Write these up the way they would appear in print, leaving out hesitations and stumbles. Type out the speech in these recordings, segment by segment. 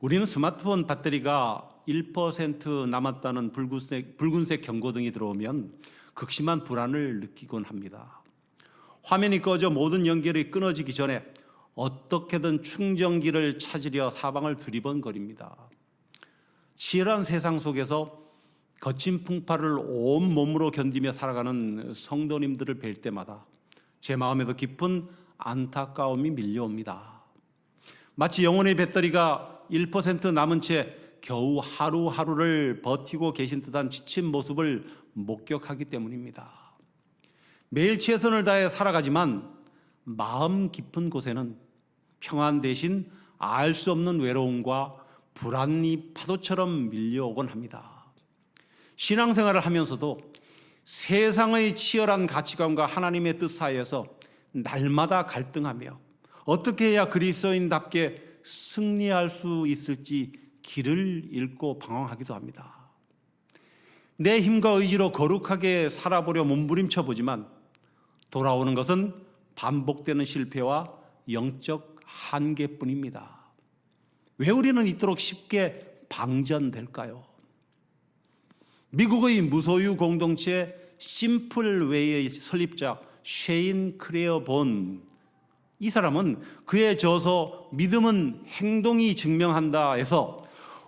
우리는 스마트폰 배터리가 1% 남았다는 붉은색 경고등이 들어오면 극심한 불안을 느끼곤 합니다. 화면이 꺼져 모든 연결이 끊어지기 전에 어떻게든 충전기를 찾으려 사방을 두리번거립니다. 치열한 세상 속에서 거친 풍파를 온 몸으로 견디며 살아가는 성도님들을 뵐 때마다 제 마음에도 깊은 안타까움이 밀려옵니다. 마치 영혼의 배터리가 1% 남은 채 겨우 하루하루를 버티고 계신 듯한 지친 모습을 목격하기 때문입니다. 매일 최선을 다해 살아가지만 마음 깊은 곳에는 평안 대신 알 수 없는 외로움과 불안이 파도처럼 밀려오곤 합니다. 신앙생활을 하면서도 세상의 치열한 가치관과 하나님의 뜻 사이에서 날마다 갈등하며 어떻게 해야 그리스도인답게 승리할 수 있을지 길을 잃고 방황하기도 합니다. 내 힘과 의지로 거룩하게 살아보려 몸부림쳐 보지만 돌아오는 것은 반복되는 실패와 영적 한계뿐입니다. 왜 우리는 이토록 쉽게 방전될까요? 미국의 무소유 공동체 심플웨이의 설립자 쉐인 크레어본, 이 사람은 그의 저서 믿음은 행동이 증명한다에서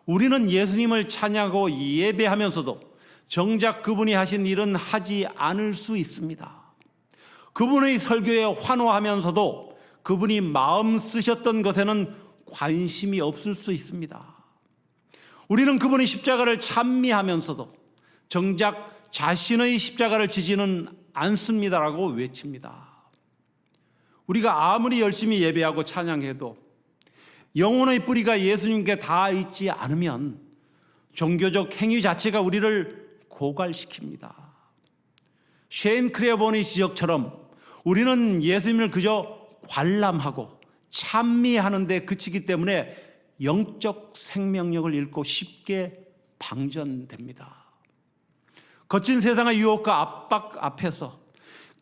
우리는 예수님을 찬양하고 예배하면서도 정작 그분이 하신 일은 하지 않을 수 있습니다. 그분의 설교에 환호하면서도 그분이 마음 쓰셨던 것에는 관심이 없을 수 있습니다. 우리는 그분의 십자가를 찬미하면서도 정작 자신의 십자가를 지지는 않습니다라고 외칩니다. 우리가 아무리 열심히 예배하고 찬양해도 영혼의 뿌리가 예수님께 닿아 있지 않으면 종교적 행위 자체가 우리를 고갈시킵니다. 쉐인 크레어본의 지적처럼 우리는 예수님을 그저 관람하고 찬미하는 데 그치기 때문에 영적 생명력을 잃고 쉽게 방전됩니다. 거친 세상의 유혹과 압박 앞에서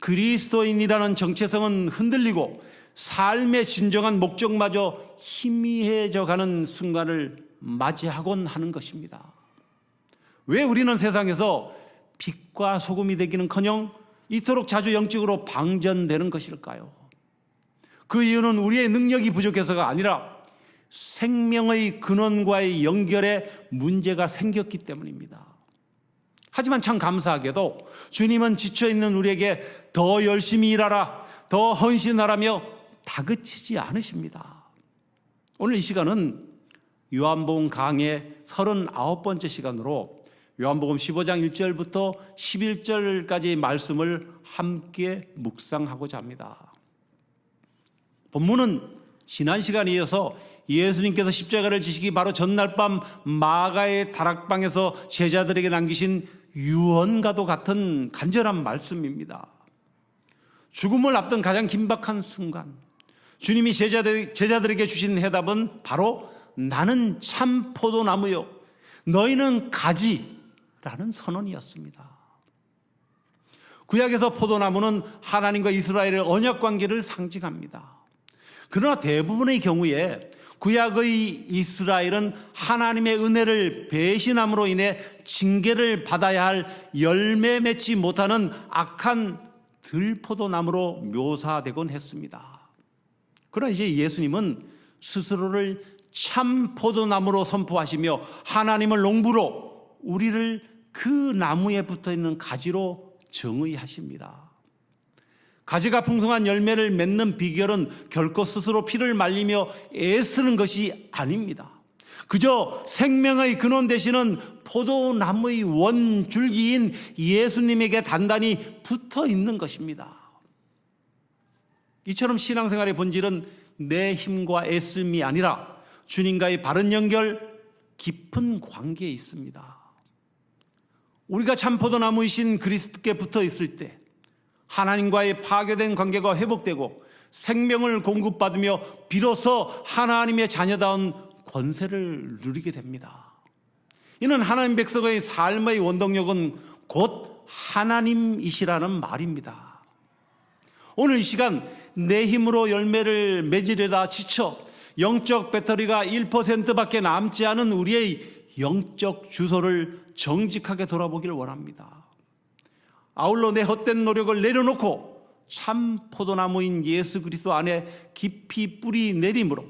그리스도인이라는 정체성은 흔들리고 삶의 진정한 목적마저 희미해져 가는 순간을 맞이하곤 하는 것입니다. 왜 우리는 세상에서 빛과 소금이 되기는커녕 이토록 자주 영적으로 방전되는 것일까요? 그 이유는 우리의 능력이 부족해서가 아니라 생명의 근원과의 연결에 문제가 생겼기 때문입니다. 하지만 참 감사하게도 주님은 지쳐있는 우리에게 더 열심히 일하라, 더 헌신하라며 다그치지 않으십니다. 오늘 이 시간은 요한복음 강의 39번째 시간으로 요한복음 15장 1절부터 11절까지의 말씀을 함께 묵상하고자 합니다. 본문은 지난 시간에 이어서 예수님께서 십자가를 지시기 바로 전날 밤 마가의 다락방에서 제자들에게 남기신 유언과도 같은 간절한 말씀입니다. 죽음을 앞둔 가장 긴박한 순간 주님이 제자들에게 주신 해답은 바로 나는 참 포도나무요 너희는 가지라는 선언이었습니다. 구약에서 포도나무는 하나님과 이스라엘의 언약관계를 상징합니다. 그러나 대부분의 경우에 구약의 이스라엘은 하나님의 은혜를 배신함으로 인해 징계를 받아야 할 열매 맺지 못하는 악한 들포도나무로 묘사되곤 했습니다. 그러나 이제 예수님은 스스로를 참 포도나무로 선포하시며 하나님을 농부로 우리를 그 나무에 붙어있는 가지로 정의하십니다. 가지가 풍성한 열매를 맺는 비결은 결코 스스로 피를 말리며 애쓰는 것이 아닙니다. 그저 생명의 근원 되시는 포도나무의 원줄기인 예수님에게 단단히 붙어 있는 것입니다. 이처럼 신앙생활의 본질은 내 힘과 애씀이 아니라 주님과의 바른 연결, 깊은 관계에 있습니다. 우리가 참 포도나무이신 그리스도께 붙어 있을 때 하나님과의 파괴된 관계가 회복되고 생명을 공급받으며 비로소 하나님의 자녀다운 권세를 누리게 됩니다. 이는 하나님 백성의 삶의 원동력은 곧 하나님이시라는 말입니다. 오늘 이 시간 내 힘으로 열매를 맺으려다 지쳐 영적 배터리가 1%밖에 남지 않은 우리의 영적 주소를 정직하게 돌아보기를 원합니다. 아울러 내 헛된 노력을 내려놓고 참 포도나무인 예수 그리스도 안에 깊이 뿌리 내림으로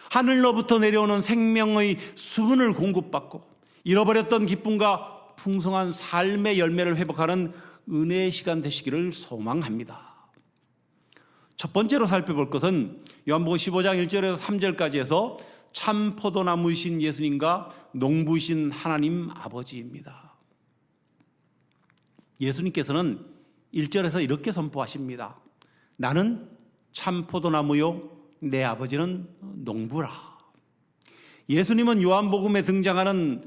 하늘로부터 내려오는 생명의 수분을 공급받고 잃어버렸던 기쁨과 풍성한 삶의 열매를 회복하는 은혜의 시간 되시기를 소망합니다. 첫 번째로 살펴볼 것은 요한복음 15장 1절에서 3절까지 해서 참 포도나무이신 예수님과 농부이신 하나님 아버지입니다. 예수님께서는 1절에서 이렇게 선포하십니다. 나는 참 포도나무요 내 아버지는 농부라. 예수님은 요한복음에 등장하는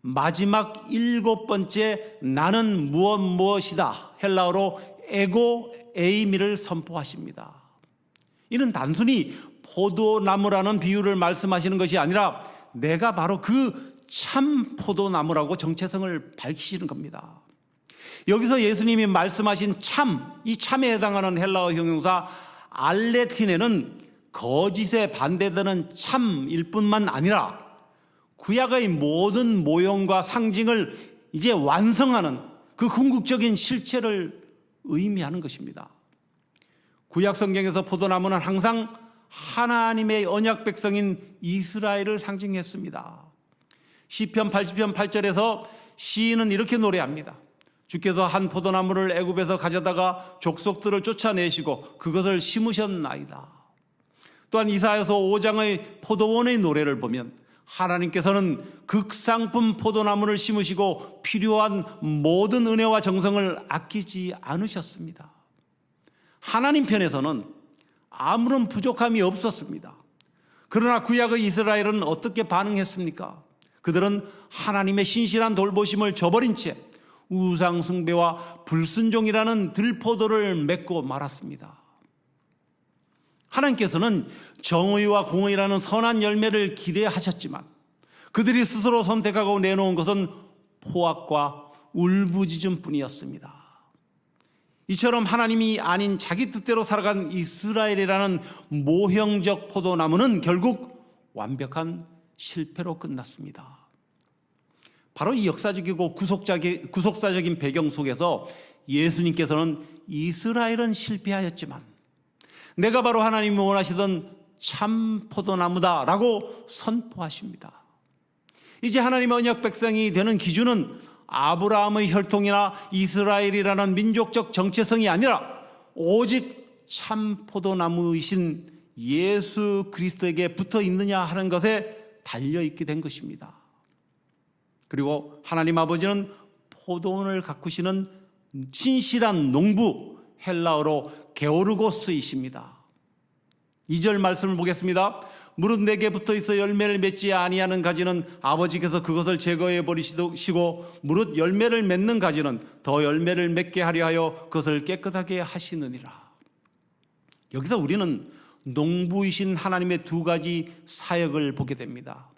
마지막 7번째 나는 무엇이다 헬라어로 에고 에이미를 선포하십니다. 이는 단순히 포도나무라는 비유를 말씀하시는 것이 아니라 내가 바로 그 참 포도나무라고 정체성을 밝히시는 겁니다. 여기서 예수님이 말씀하신 참, 이 참에 해당하는 헬라어 형용사 알레티네는 거짓에 반대되는 참일 뿐만 아니라 구약의 모든 모형과 상징을 이제 완성하는 그 궁극적인 실체를 의미하는 것입니다. 구약 성경에서 포도나무는 항상 하나님의 언약 백성인 이스라엘을 상징했습니다. 시편 80편 8절에서 시인은 이렇게 노래합니다. 주께서 한 포도나무를 애굽에서 가져다가 족속들을 쫓아내시고 그것을 심으셨나이다. 또한 이사야서 5장의 포도원의 노래를 보면 하나님께서는 극상품 포도나무를 심으시고 필요한 모든 은혜와 정성을 아끼지 않으셨습니다. 하나님 편에서는 아무런 부족함이 없었습니다. 그러나 구약의 이스라엘은 어떻게 반응했습니까? 그들은 하나님의 신실한 돌보심을 저버린 채 우상 숭배와 불순종이라는 들포도를 맺고 말았습니다. 하나님께서는 정의와 공의라는 선한 열매를 기대하셨지만 그들이 스스로 선택하고 내놓은 것은 포악과 울부짖음뿐이었습니다. 이처럼 하나님이 아닌 자기 뜻대로 살아간 이스라엘이라는 모형적 포도나무는 결국 완벽한 실패로 끝났습니다. 바로 이 역사적이고 구속사적인 배경 속에서 예수님께서는 이스라엘은 실패하였지만 내가 바로 하나님이 원하시던 참 포도나무다라고 선포하십니다. 이제 하나님의 언약 백성이 되는 기준은 아브라함의 혈통이나 이스라엘이라는 민족적 정체성이 아니라 오직 참 포도나무이신 예수 그리스도에게 붙어 있느냐 하는 것에 달려있게 된 것입니다. 그리고 하나님 아버지는 포도원을 가꾸시는 신실한 농부, 헬라어로 게오르고스이십니다. 2절 말씀을 보겠습니다. 무릇 내게 붙어있어 열매를 맺지 아니하는 가지는 아버지께서 그것을 제거해 버리시고 무릇 열매를 맺는 가지는 더 열매를 맺게 하려 하여 그것을 깨끗하게 하시느니라. 여기서 우리는 농부이신 하나님의 두 가지 사역을 보게 됩니다.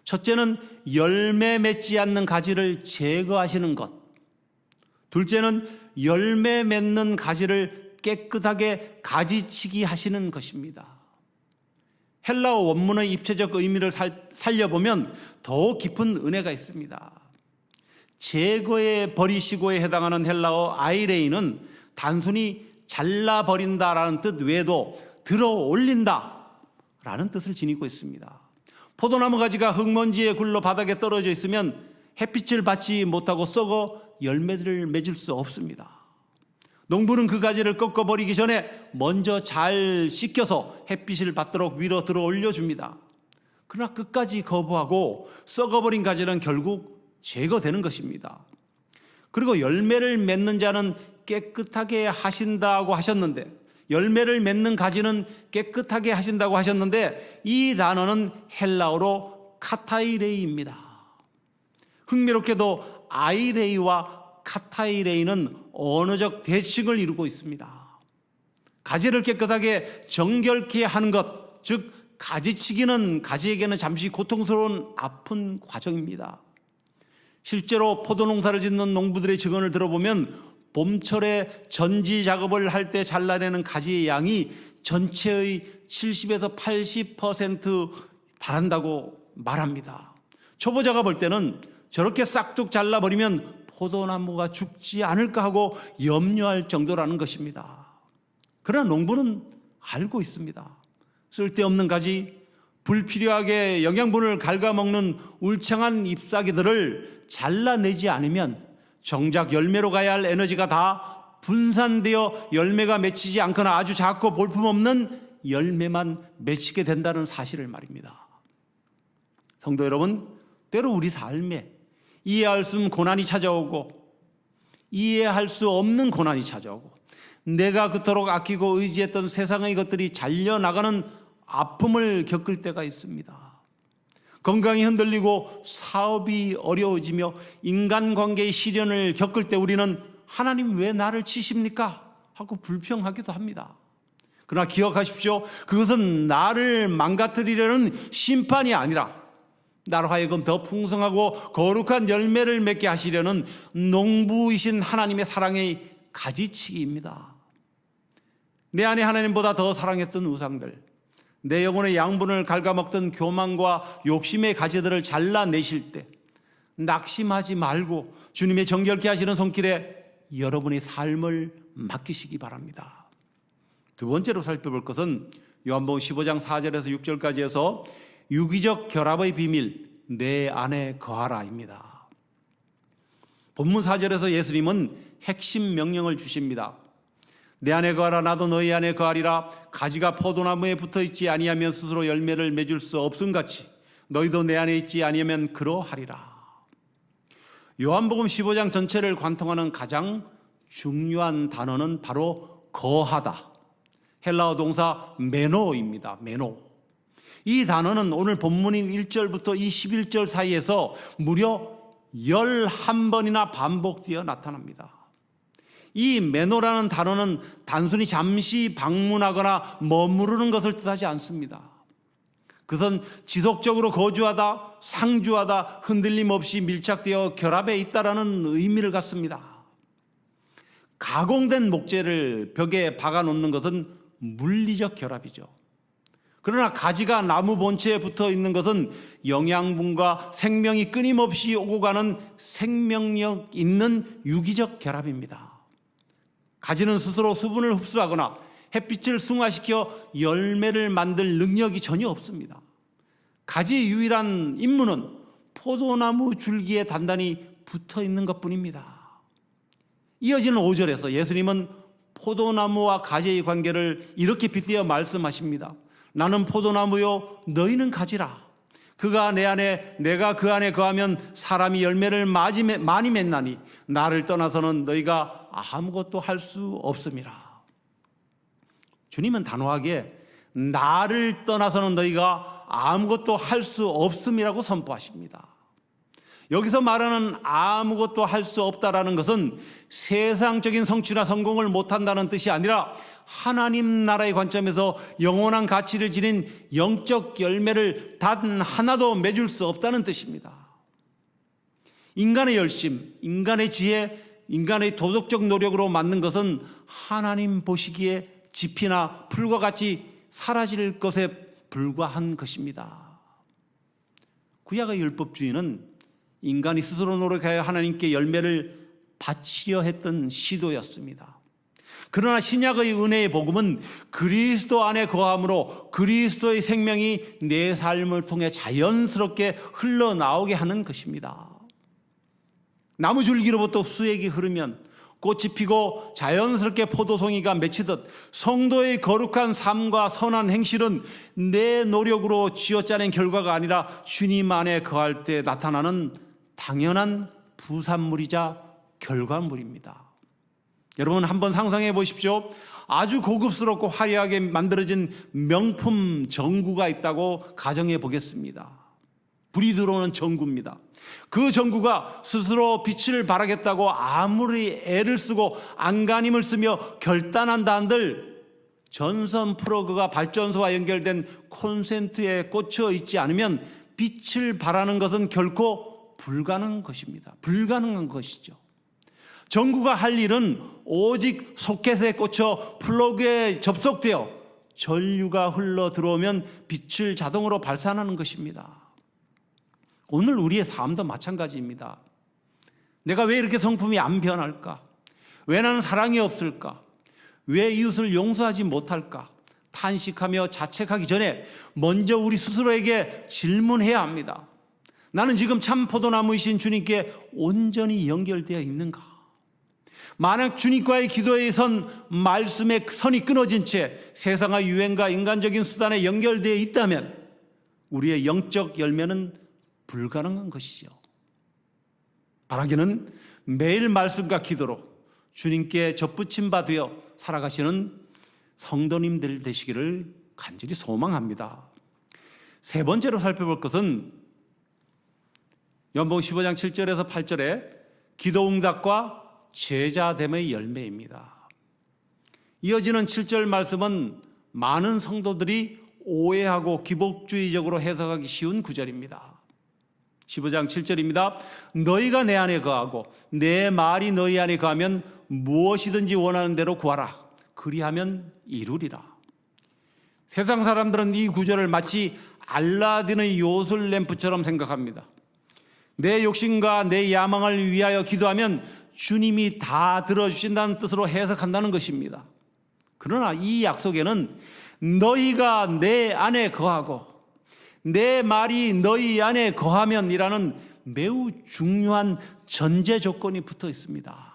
첫째는 열매 맺지 않는 가지를 제거하시는 것. 둘째는 열매 맺는 가지를 깨끗하게 가지치기 하시는 것입니다. 헬라어 원문의 입체적 의미를 살려보면 더욱 깊은 은혜가 있습니다. 제거해 버리시고에 해당하는 헬라어 아이레이는 단순히 잘라버린다라는 뜻 외에도 들어 올린다라는 뜻을 지니고 있습니다. 포도나무 가지가 흙먼지에 굴러 바닥에 떨어져 있으면 햇빛을 받지 못하고 썩어 열매들을 맺을 수 없습니다. 농부는 그 가지를 꺾어버리기 전에 먼저 잘 씻겨서 햇빛을 받도록 위로 들어 올려줍니다. 그러나 끝까지 거부하고 썩어버린 가지는 결국 제거되는 것입니다. 그리고 열매를 맺는 자는 깨끗하게 하신다고 하셨는데, 열매를 맺는 가지는 깨끗하게 하신다고 하셨는데 이 단어는 헬라어로 카타이레이입니다. 흥미롭게도 아이레이와 카타이레이는 언어적 대칭을 이루고 있습니다. 가지를 깨끗하게 정결케 하는 것, 즉 가지치기는 가지에게는 잠시 고통스러운 아픈 과정입니다. 실제로 포도농사를 짓는 농부들의 증언을 들어보면 봄철에 전지 작업을 할 때 잘라내는 가지의 양이 전체의 70에서 80% 달한다고 말합니다. 초보자가 볼 때는 저렇게 싹둑 잘라버리면 포도나무가 죽지 않을까 하고 염려할 정도라는 것입니다. 그러나 농부는 알고 있습니다. 쓸데없는 가지, 불필요하게 영양분을 갉아먹는 울창한 잎사귀들을 잘라내지 않으면 정작 열매로 가야 할 에너지가 다 분산되어 열매가 맺히지 않거나 아주 작고 볼품없는 열매만 맺히게 된다는 사실을 말입니다. 성도 여러분, 때로 우리 삶에 이해할 수 없는 고난이 찾아오고 이해할 수 없는 고난이 찾아오고 내가 그토록 아끼고 의지했던 세상의 것들이 잘려나가는 아픔을 겪을 때가 있습니다. 건강이 흔들리고 사업이 어려워지며 인간관계의 시련을 겪을 때 우리는 하나님 왜 나를 치십니까? 하고 불평하기도 합니다. 그러나 기억하십시오. 그것은 나를 망가뜨리려는 심판이 아니라 나로 하여금 더 풍성하고 거룩한 열매를 맺게 하시려는 농부이신 하나님의 사랑의 가지치기입니다. 내 안에 하나님보다 더 사랑했던 우상들, 내 영혼의 양분을 갉아먹던 교만과 욕심의 가지들을 잘라내실 때 낙심하지 말고 주님의 정결케 하시는 손길에 여러분의 삶을 맡기시기 바랍니다. 두 번째로 살펴볼 것은 요한복음 15장 4절에서 6절까지 해서 유기적 결합의 비밀, 내 안에 거하라입니다. 본문 4절에서 예수님은 핵심 명령을 주십니다. 내 안에 거하라, 나도 너희 안에 거하리라. 가지가 포도나무에 붙어있지 아니하면 스스로 열매를 맺을 수 없음같이 너희도 내 안에 있지 아니하면 그러하리라. 요한복음 15장 전체를 관통하는 가장 중요한 단어는 바로 거하다, 헬라어 동사 메노입니다. 메노. 이 단어는 오늘 본문인 1절부터 21절 사이에서 무려 11번이나 반복되어 나타납니다. 이 메노라는 단어는 단순히 잠시 방문하거나 머무르는 것을 뜻하지 않습니다. 그것은 지속적으로 거주하다, 상주하다, 흔들림 없이 밀착되어 결합해 있다라는 의미를 갖습니다. 가공된 목재를 벽에 박아놓는 것은 물리적 결합이죠. 그러나 가지가 나무 본체에 붙어 있는 것은 영양분과 생명이 끊임없이 오고 가는 생명력 있는 유기적 결합입니다. 가지는 스스로 수분을 흡수하거나 햇빛을 승화시켜 열매를 만들 능력이 전혀 없습니다. 가지의 유일한 임무는 포도나무 줄기에 단단히 붙어 있는 것뿐입니다. 이어지는 5절에서 예수님은 포도나무와 가지의 관계를 이렇게 빗대어 말씀하십니다. 나는 포도나무요, 너희는 가지라. 그가 내 안에, 내가 그 안에 거하면 사람이 열매를 많이 맺나니 나를 떠나서는 너희가 아무것도 할 수 없음이라. 주님은 단호하게 나를 떠나서는 너희가 아무것도 할 수 없음이라고 선포하십니다. 여기서 말하는 아무것도 할 수 없다라는 것은 세상적인 성취나 성공을 못한다는 뜻이 아니라 하나님 나라의 관점에서 영원한 가치를 지닌 영적 열매를 단 하나도 맺을 수 없다는 뜻입니다. 인간의 열심, 인간의 지혜, 인간의 도덕적 노력으로 만든 것은 하나님 보시기에 지피나 풀과 같이 사라질 것에 불과한 것입니다. 구약의 율법주의는 인간이 스스로 노력하여 하나님께 열매를 바치려 했던 시도였습니다. 그러나 신약의 은혜의 복음은 그리스도 안에 거함으로 그리스도의 생명이 내 삶을 통해 자연스럽게 흘러나오게 하는 것입니다. 나무 줄기로부터 수액이 흐르면 꽃이 피고 자연스럽게 포도송이가 맺히듯 성도의 거룩한 삶과 선한 행실은 내 노력으로 쥐어짜낸 결과가 아니라 주님 안에 거할 때 나타나는 당연한 부산물이자 결과물입니다. 여러분 한번 상상해 보십시오. 아주 고급스럽고 화려하게 만들어진 명품 전구가 있다고 가정해 보겠습니다. 불이 들어오는 전구입니다. 그 전구가 스스로 빛을 발하겠다고 아무리 애를 쓰고 안간힘을 쓰며 결단한다 한들 전선 플러그가 발전소와 연결된 콘센트에 꽂혀 있지 않으면 빛을 발하는 것은 결코 불가능한 것입니다. 불가능한 것이죠. 전구가 할 일은 오직 소켓에 꽂혀 플러그에 접속되어 전류가 흘러 들어오면 빛을 자동으로 발산하는 것입니다. 오늘 우리의 삶도 마찬가지입니다. 내가 왜 이렇게 성품이 안 변할까? 왜 나는 사랑이 없을까? 왜 이웃을 용서하지 못할까? 탄식하며 자책하기 전에 먼저 우리 스스로에게 질문해야 합니다. 나는 지금 참 포도나무이신 주님께 온전히 연결되어 있는가? 만약 주님과의 기도의 말씀의 선이 끊어진 채 세상의 유행과 인간적인 수단에 연결되어 있다면 우리의 영적 열매는 불가능한 것이죠. 바라기는 매일 말씀과 기도로 주님께 접붙임 바 되어 살아가시는 성도님들 되시기를 간절히 소망합니다. 세 번째로 살펴볼 것은 연복음 15장 7절에서 8절에 기도응답과 제자됨의 열매입니다. 이어지는 7절 말씀은 많은 성도들이 오해하고 기복주의적으로 해석하기 쉬운 구절입니다. 15장 7절입니다. 너희가 내 안에 거하고 내 말이 너희 안에 거하면 무엇이든지 원하는 대로 구하라. 그리하면 이루리라. 세상 사람들은 이 구절을 마치 알라딘의 요술 램프처럼 생각합니다. 내 욕심과 내 야망을 위하여 기도하면 주님이 다 들어주신다는 뜻으로 해석한다는 것입니다. 그러나 이 약속에는 너희가 내 안에 거하고 내 말이 너희 안에 거하면이라는 매우 중요한 전제 조건이 붙어 있습니다.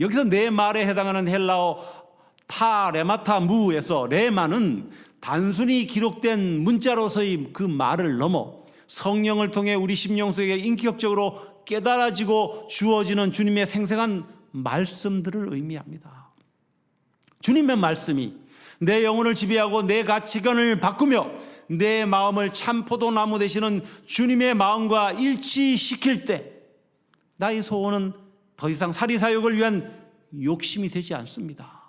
여기서 내 말에 해당하는 헬라어 타레마타 무에서 레마는 단순히 기록된 문자로서의 그 말을 넘어 성령을 통해 우리 심령 속에 인격적으로 깨달아지고 주어지는 주님의 생생한 말씀들을 의미합니다. 주님의 말씀이 내 영혼을 지배하고 내 가치관을 바꾸며 내 마음을 참 포도나무 되시는 주님의 마음과 일치시킬 때 나의 소원은 더 이상 사리사욕을 위한 욕심이 되지 않습니다.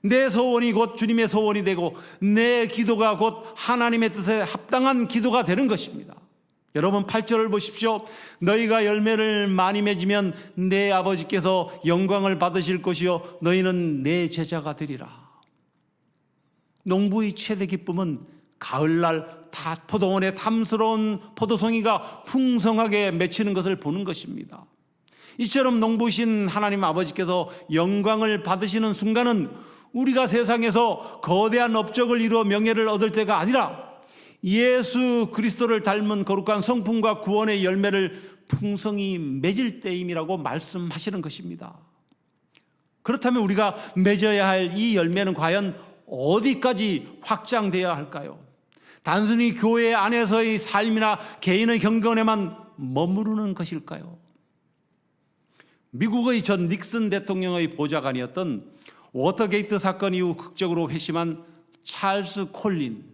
내 소원이 곧 주님의 소원이 되고 내 기도가 곧 하나님의 뜻에 합당한 기도가 되는 것입니다. 여러분 8절을 보십시오. 너희가 열매를 많이 맺으면 내 아버지께서 영광을 받으실 것이요 너희는 내 제자가 되리라. 농부의 최대 기쁨은 가을날 포도원에 탐스러운 포도송이가 풍성하게 맺히는 것을 보는 것입니다. 이처럼 농부신 하나님 아버지께서 영광을 받으시는 순간은 우리가 세상에서 거대한 업적을 이루어 명예를 얻을 때가 아니라 예수 그리스도를 닮은 거룩한 성품과 구원의 열매를 풍성히 맺을 때임이라고 말씀하시는 것입니다. 그렇다면 우리가 맺어야 할 이 열매는 과연 어디까지 확장되어야 할까요? 단순히 교회 안에서의 삶이나 개인의 경건에만 머무르는 것일까요? 미국의 전 닉슨 대통령의 보좌관이었던 워터게이트 사건 이후 극적으로 회심한 찰스 콜린,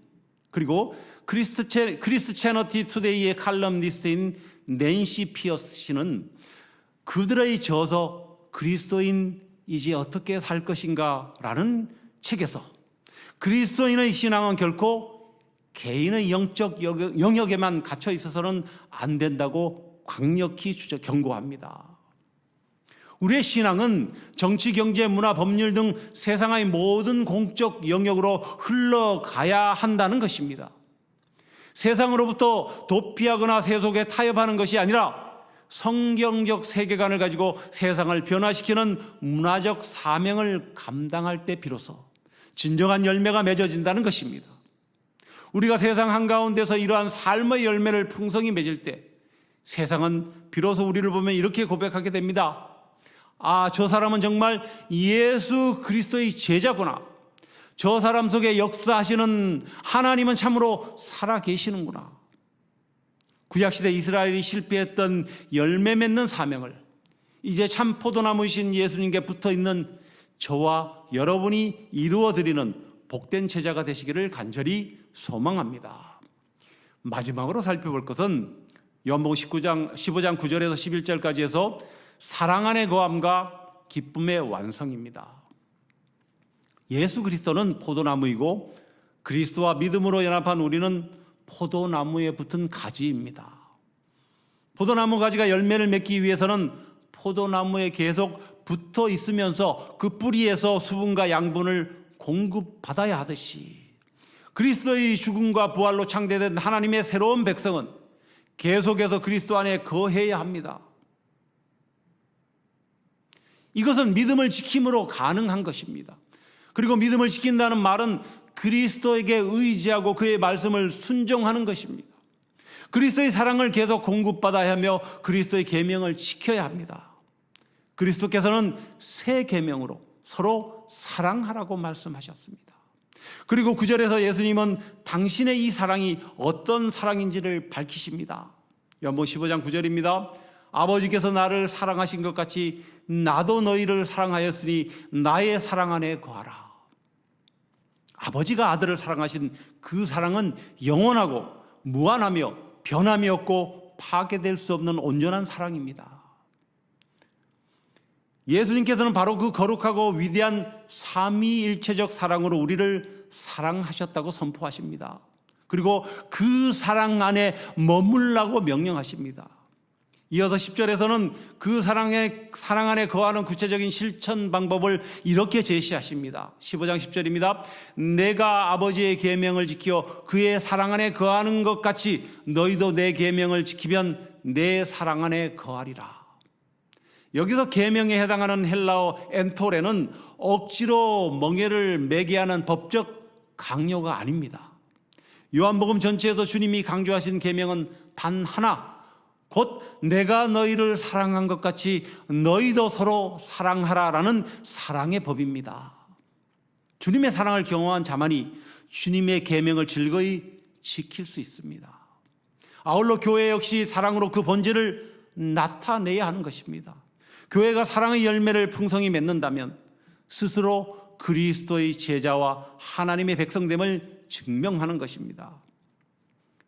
그리고 크리스채너티 투데이의 칼럼니스트인 낸시 피어스 씨는 그들의 저서 그리스도인 이제 어떻게 살 것인가 라는 책에서 그리스도인의 신앙은 결코 개인의 영적 영역에만 갇혀 있어서는 안 된다고 강력히 경고합니다. 우리의 신앙은 정치, 경제, 문화, 법률 등 세상의 모든 공적 영역으로 흘러가야 한다는 것입니다. 세상으로부터 도피하거나 세속에 타협하는 것이 아니라 성경적 세계관을 가지고 세상을 변화시키는 문화적 사명을 감당할 때 비로소 진정한 열매가 맺어진다는 것입니다. 우리가 세상 한가운데서 이러한 삶의 열매를 풍성히 맺을 때 세상은 비로소 우리를 보면 이렇게 고백하게 됩니다. 아, 저 사람은 정말 예수 그리스도의 제자구나. 저 사람 속에 역사하시는 하나님은 참으로 살아계시는구나. 구약시대 이스라엘이 실패했던 열매 맺는 사명을 이제 참 포도나무이신 예수님께 붙어있는 저와 여러분이 이루어드리는 복된 제자가 되시기를 간절히 소망합니다. 마지막으로 살펴볼 것은 요한복음 15장 9절에서 11절까지 해서 사랑 안의 거함과 기쁨의 완성입니다. 예수 그리스도는 포도나무이고 그리스도와 믿음으로 연합한 우리는 포도나무에 붙은 가지입니다. 포도나무 가지가 열매를 맺기 위해서는 포도나무에 계속 붙어 있으면서 그 뿌리에서 수분과 양분을 공급받아야 하듯이 그리스도의 죽음과 부활로 창대된 하나님의 새로운 백성은 계속해서 그리스도 안에 거해야 합니다. 이것은 믿음을 지킴으로 가능한 것입니다. 그리고 믿음을 지킨다는 말은 그리스도에게 의지하고 그의 말씀을 순종하는 것입니다. 그리스도의 사랑을 계속 공급받아야 하며 그리스도의 계명을 지켜야 합니다. 그리스도께서는 새 계명으로 서로 사랑하라고 말씀하셨습니다. 그리고 9절에서 예수님은 당신의 이 사랑이 어떤 사랑인지를 밝히십니다. 요한복음 15장 9절입니다. 아버지께서 나를 사랑하신 것 같이 나도 너희를 사랑하였으니 나의 사랑 안에 거하라. 아버지가 아들을 사랑하신 그 사랑은 영원하고 무한하며 변함이 없고 파괴될 수 없는 온전한 사랑입니다. 예수님께서는 바로 그 거룩하고 위대한 삼위일체적 사랑으로 우리를 사랑하셨다고 선포하십니다. 그리고 그 사랑 안에 머물라고 명령하십니다. 이어서 10절에서는 그 사랑 안에 거하는 구체적인 실천 방법을 이렇게 제시하십니다. 15장 10절입니다. 내가 아버지의 계명을 지켜 그의 사랑 안에 거하는 것 같이 너희도 내 계명을 지키면 내 사랑 안에 거하리라. 여기서 계명에 해당하는 헬라어 엔토레는 억지로 멍에를 매게 하는 법적 강요가 아닙니다. 요한복음 전체에서 주님이 강조하신 계명은 단 하나, 곧 내가 너희를 사랑한 것 같이 너희도 서로 사랑하라라는 사랑의 법입니다. 주님의 사랑을 경험한 자만이 주님의 계명을 즐거이 지킬 수 있습니다. 아울러 교회 역시 사랑으로 그 본질을 나타내야 하는 것입니다. 교회가 사랑의 열매를 풍성히 맺는다면 스스로 그리스도의 제자와 하나님의 백성됨을 증명하는 것입니다.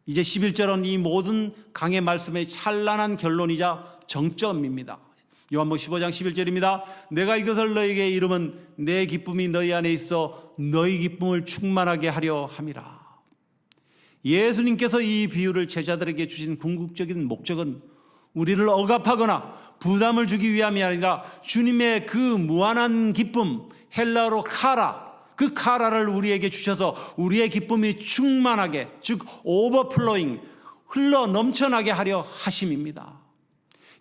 이제 11절은 이 모든 강의 말씀의 찬란한 결론이자 정점입니다. 요한복음 15장 11절입니다. 내가 이것을 너희에게 이름은 내 기쁨이 너희 안에 있어 너희 기쁨을 충만하게 하려 함이라. 예수님께서 이 비유를 제자들에게 주신 궁극적인 목적은 우리를 억압하거나 부담을 주기 위함이 아니라 주님의 그 무한한 기쁨, 헬라어로 카라, 그 카라를 우리에게 주셔서 우리의 기쁨이 충만하게, 즉 오버플로잉, 흘러 넘쳐나게 하려 하심입니다.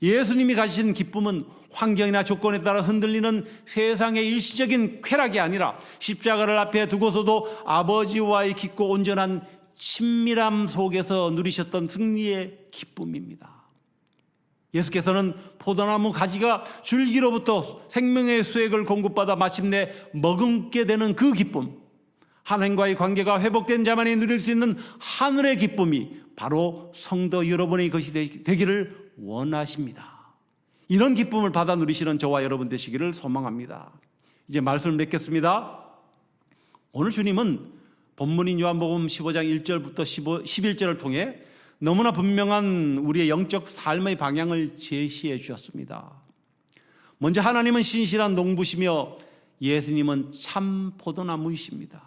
예수님이 가지신 기쁨은 환경이나 조건에 따라 흔들리는 세상의 일시적인 쾌락이 아니라 십자가를 앞에 두고서도 아버지와의 깊고 온전한 친밀함 속에서 누리셨던 승리의 기쁨입니다. 예수께서는 포도나무 가지가 줄기로부터 생명의 수액을 공급받아 마침내 머금게 되는 그 기쁨, 하나님과의 관계가 회복된 자만이 누릴 수 있는 하늘의 기쁨이 바로 성도 여러분의 것이 되기를 원하십니다. 이런 기쁨을 받아 누리시는 저와 여러분 되시기를 소망합니다. 이제 말씀을 맺겠습니다. 오늘 주님은 본문인 요한복음 15장 1절부터 11절을 통해 너무나 분명한 우리의 영적 삶의 방향을 제시해 주셨습니다. 먼저 하나님은 신실한 농부시며 예수님은 참 포도나무이십니다.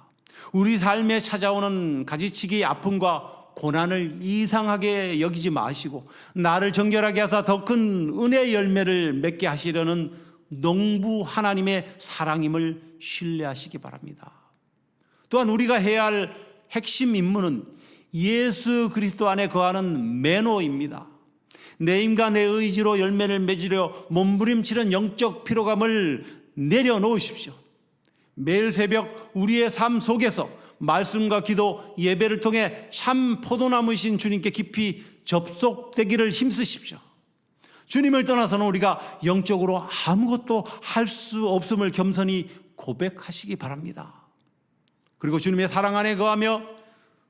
우리 삶에 찾아오는 가지치기 아픔과 고난을 이상하게 여기지 마시고 나를 정결하게 하사 더 큰 은혜의 열매를 맺게 하시려는 농부 하나님의 사랑임을 신뢰하시기 바랍니다. 또한 우리가 해야 할 핵심 임무는 예수 그리스도 안에 거하는 매노입니다. 내 힘과 내 의지로 열매를 맺으려 몸부림치는 영적 피로감을 내려놓으십시오. 매일 새벽 우리의 삶 속에서 말씀과 기도, 예배를 통해 참 포도나무이신 주님께 깊이 접속되기를 힘쓰십시오. 주님을 떠나서는 우리가 영적으로 아무것도 할 수 없음을 겸손히 고백하시기 바랍니다. 그리고 주님의 사랑 안에 거하며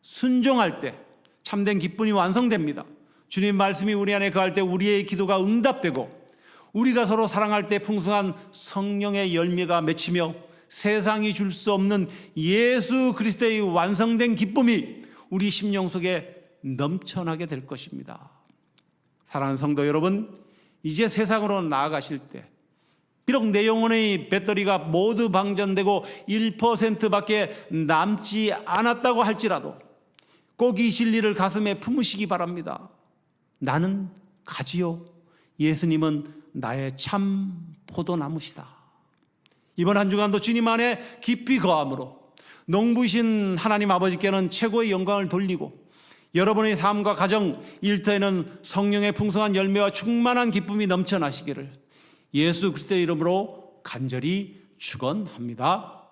순종할 때 참된 기쁨이 완성됩니다. 주님 말씀이 우리 안에 거할 때 우리의 기도가 응답되고 우리가 서로 사랑할 때 풍성한 성령의 열매가 맺히며 세상이 줄 수 없는 예수 그리스도의 완성된 기쁨이 우리 심령 속에 넘쳐나게 될 것입니다. 사랑하는 성도 여러분, 이제 세상으로 나아가실 때 비록 내 영혼의 배터리가 모두 방전되고 1%밖에 남지 않았다고 할지라도 꼭 이 진리를 가슴에 품으시기 바랍니다. 나는 가지요. 예수님은 나의 참 포도나무시다. 이번 한 주간도 주님 안에 깊이 거함으로 농부이신 하나님 아버지께는 최고의 영광을 돌리고 여러분의 삶과 가정, 일터에는 성령의 풍성한 열매와 충만한 기쁨이 넘쳐나시기를 예수 그리스도의 이름으로 간절히 축원합니다.